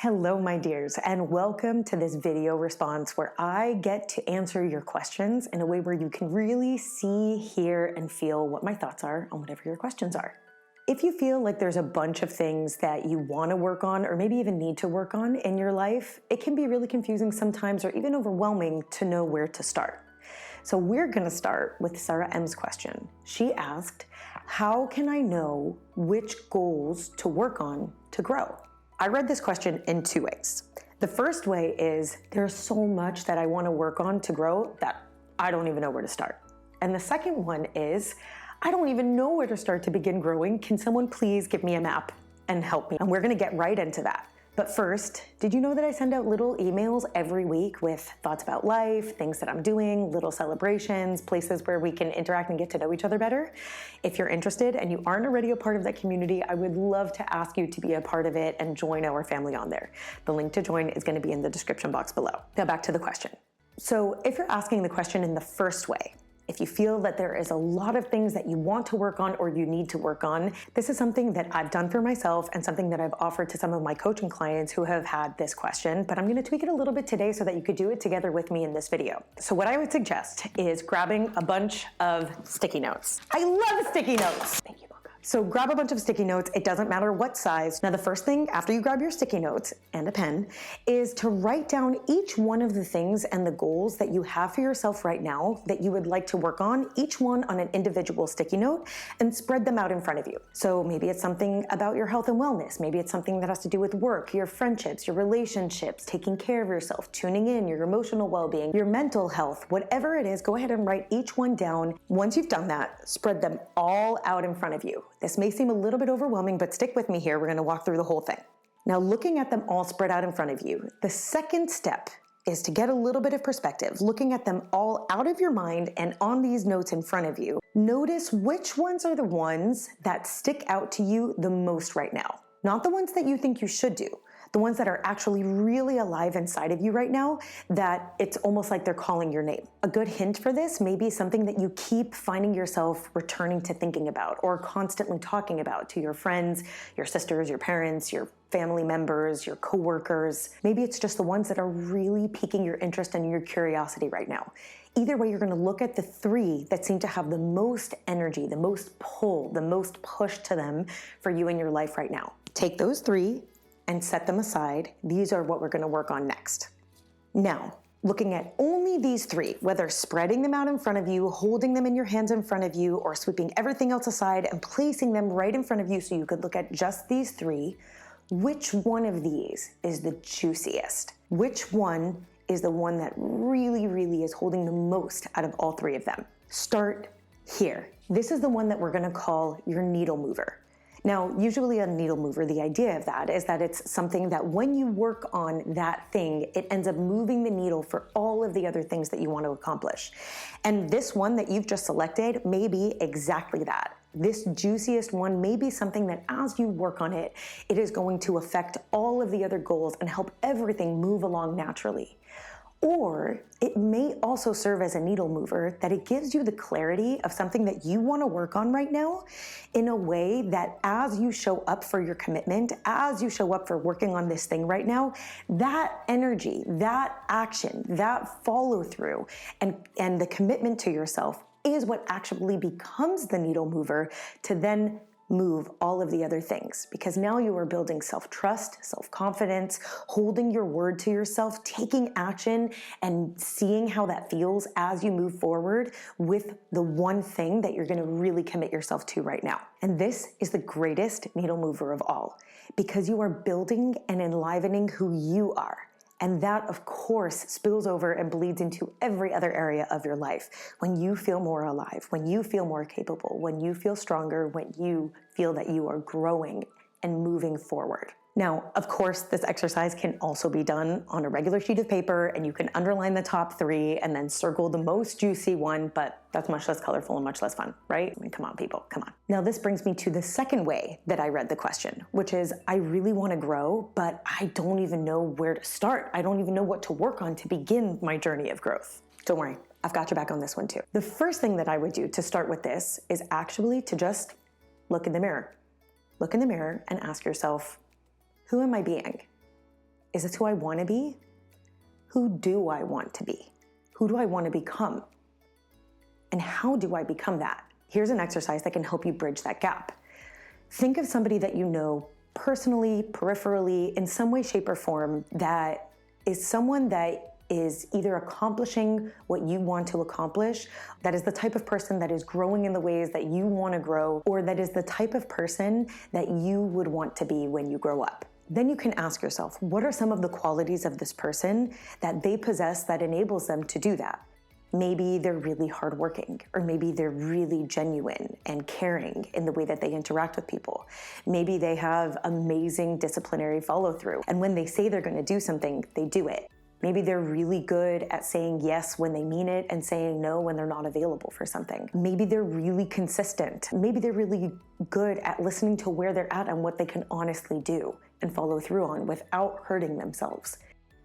Hello, my dears, and welcome to this video response where I get to answer your questions in a way where you can really see, hear, and feel what my thoughts are on whatever your questions are. If you feel like there's a bunch of things that you want to work on or maybe even need to work on in your life, it can be really confusing sometimes or even overwhelming to know where to start. So we're going to start with Sarah M's question. She asked, how can I know which goals to work on to grow? I read this question in two ways. The first way is there's so much that I want to work on to grow that I don't even know where to start. And the second one is I don't even know where to start to begin growing. Can someone please give me a map and help me? And we're going to get right into that. But first, did you know that I send out little emails every week with thoughts about life, things that I'm doing, little celebrations, places where we can interact and get to know each other better? If you're interested and you aren't already a part of that community, I would love to ask you to be a part of it and join our family on there. The link to join is going to be in the description box below. Now back to the question. So if you're asking the question in the first way, if you feel that there is a lot of things that you want to work on or you need to work on, this is something that I've done for myself and something that I've offered to some of my coaching clients who have had this question, but I'm going to tweak it a little bit today so that you could do it together with me in this video. So what I would suggest is grabbing a bunch of sticky notes. I love sticky notes. Thank you. So grab a bunch of sticky notes. It doesn't matter what size. Now the first thing after you grab your sticky notes and a pen is to write down each one of the things and the goals that you have for yourself right now that you would like to work on, each one on an individual sticky note, and spread them out in front of you. So maybe it's something about your health and wellness. Maybe it's something that has to do with work, your friendships, your relationships, taking care of yourself, tuning in, your emotional well-being, your mental health, whatever it is, go ahead and write each one down. Once you've done that, spread them all out in front of you. This may seem a little bit overwhelming, but stick with me here. We're going to walk through the whole thing. Now, looking at them all spread out in front of you, the second step is to get a little bit of perspective, looking at them all out of your mind and on these notes in front of you. Notice which ones are the ones that stick out to you the most right now. Not the ones that you think you should do, the ones that are actually really alive inside of you right now, that it's almost like they're calling your name. A good hint for this may be something that you keep finding yourself returning to thinking about or constantly talking about to your friends, your sisters, your parents, your family members, your coworkers. Maybe it's just the ones that are really piquing your interest and your curiosity right now. Either way, you're going to look at the three that seem to have the most energy, the most pull, the most push to them for you in your life right now. Take those three and set them aside. These are what we're going to work on next. Now, looking at only these three, whether spreading them out in front of you, holding them in your hands in front of you, or sweeping everything else aside and placing them right in front of you so you could look at just these three, which one of these is the juiciest? Which one is the one that really, really is holding the most out of all three of them? Start here. This is the one that we're going to call your needle mover. Now, usually a needle mover, the idea of that is that it's something that when you work on that thing, it ends up moving the needle for all of the other things that you want to accomplish. And this one that you've just selected may be exactly that. This juiciest one may be something that as you work on it, it is going to affect all of the other goals and help everything move along naturally. Or it may also serve as a needle mover that it gives you the clarity of something that you want to work on right now in a way that as you show up for your commitment, as you show up for working on this thing right now, that energy, that action, that follow through and the commitment to yourself is what actually becomes the needle mover to then move all of the other things, because now you are building self-trust, self-confidence, holding your word to yourself, taking action and seeing how that feels as you move forward with the one thing that you're going to really commit yourself to right now. And this is the greatest needle mover of all, because you are building and enlivening who you are. And that, of course, spills over and bleeds into every other area of your life. When you feel more alive, when you feel more capable, when you feel stronger, when you feel that you are growing and moving forward. Now, of course, this exercise can also be done on a regular sheet of paper, and you can underline the top three and then circle the most juicy one, but that's much less colorful and much less fun, right? I mean, come on, people, come on. Now, this brings me to the second way that I read the question, which is I really want to grow, but I don't even know where to start. I don't even know what to work on to begin my journey of growth. Don't worry, I've got your back on this one too. The first thing that I would do to start with this is actually to just look in the mirror. Look in the mirror and ask yourself, who am I being? Is this who I want to be? Who do I want to be? Who do I want to become? And how do I become that? Here's an exercise that can help you bridge that gap. Think of somebody that you know personally, peripherally, in some way, shape, or form that is someone that is either accomplishing what you want to accomplish, that is the type of person that is growing in the ways that you want to grow, or that is the type of person that you would want to be when you grow up. Then you can ask yourself, what are some of the qualities of this person that they possess that enables them to do that? Maybe they're really hardworking, or maybe they're really genuine and caring in the way that they interact with people. Maybe they have amazing disciplinary follow-through, and when they say they're going to do something, they do it. Maybe they're really good at saying yes when they mean it and saying no when they're not available for something. Maybe they're really consistent. Maybe they're really good at listening to where they're at and what they can honestly do and follow through on without hurting themselves.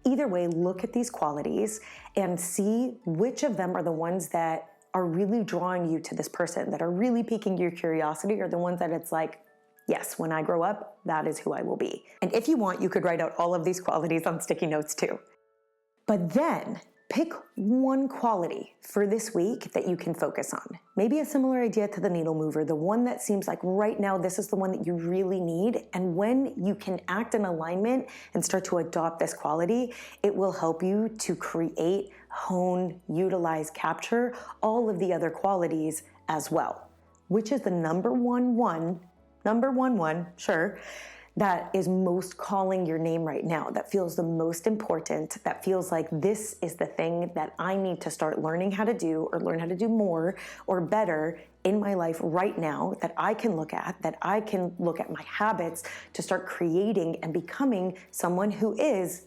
Either way, look at these qualities and see which of them are the ones that are really drawing you to this person, that are really piquing your curiosity, or the ones that it's like, yes, when I grow up, that is who I will be. And if you want, you could write out all of these qualities on sticky notes too. But then pick one quality for this week that you can focus on. Maybe a similar idea to the needle mover, the one that seems like right now this is the one that you really need. And when you can act in alignment and start to adopt this quality, it will help you to create, hone, utilize, capture all of the other qualities as well. Which is the number one, sure, that is most calling your name right now, that feels the most important, that feels like this is the thing that I need to start learning how to do, or learn how to do more or better in my life right now, that I can look at my habits to start creating and becoming someone who is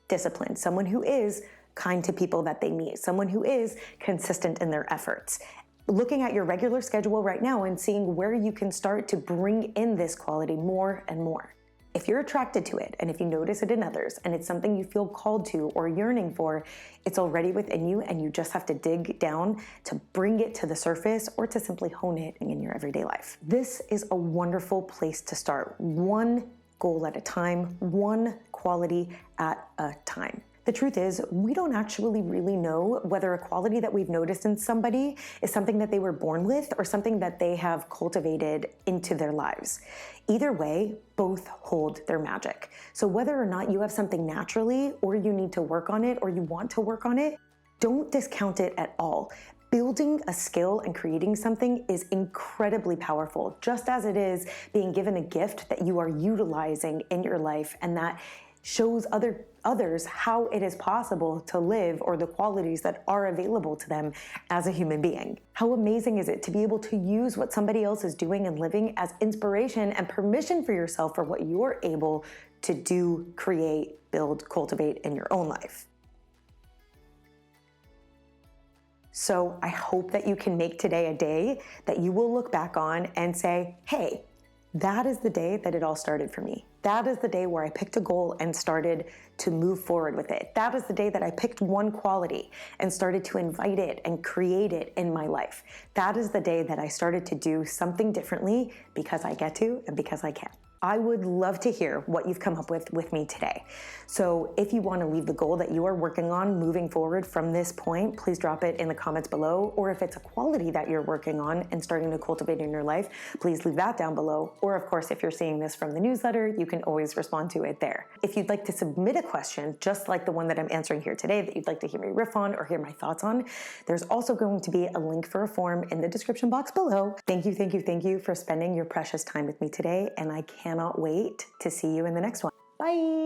disciplined, someone who is kind to people that they meet, someone who is consistent in their efforts. Looking at your regular schedule right now and seeing where you can start to bring in this quality more and more. If you're attracted to it, and if you notice it in others, and it's something you feel called to or yearning for, it's already within you, and you just have to dig down to bring it to the surface or to simply hone it in your everyday life. This is a wonderful place to start, one goal at a time, one quality at a time. The truth is, we don't actually really know whether a quality that we've noticed in somebody is something that they were born with or something that they have cultivated into their lives. Either way, both hold their magic. So whether or not you have something naturally, or you need to work on it, or you want to work on it, don't discount it at all. Building a skill and creating something is incredibly powerful, just as it is being given a gift that you are utilizing in your life and that shows others how it is possible to live, or the qualities that are available to them as a human being. How amazing is it to be able to use what somebody else is doing and living as inspiration and permission for yourself for what you're able to do, create, build, cultivate in your own life. So I hope that you can make today a day that you will look back on and say, hey, that is the day that it all started for me. That is the day where I picked a goal and started to move forward with it. That is the day that I picked one quality and started to invite it and create it in my life. That is the day that I started to do something differently because I get to and because I can. I would love to hear what you've come up with me today. So if you want to leave the goal that you are working on moving forward from this point, please drop it in the comments below. Or if it's a quality that you're working on and starting to cultivate in your life, please leave that down below. Or of course, if you're seeing this from the newsletter, you can always respond to it there. If you'd like to submit a question, just like the one that I'm answering here today, that you'd like to hear me riff on or hear my thoughts on, there's also going to be a link for a form in the description box below. Thank you for spending your precious time with me today, and I cannot wait to see you in the next one. Bye.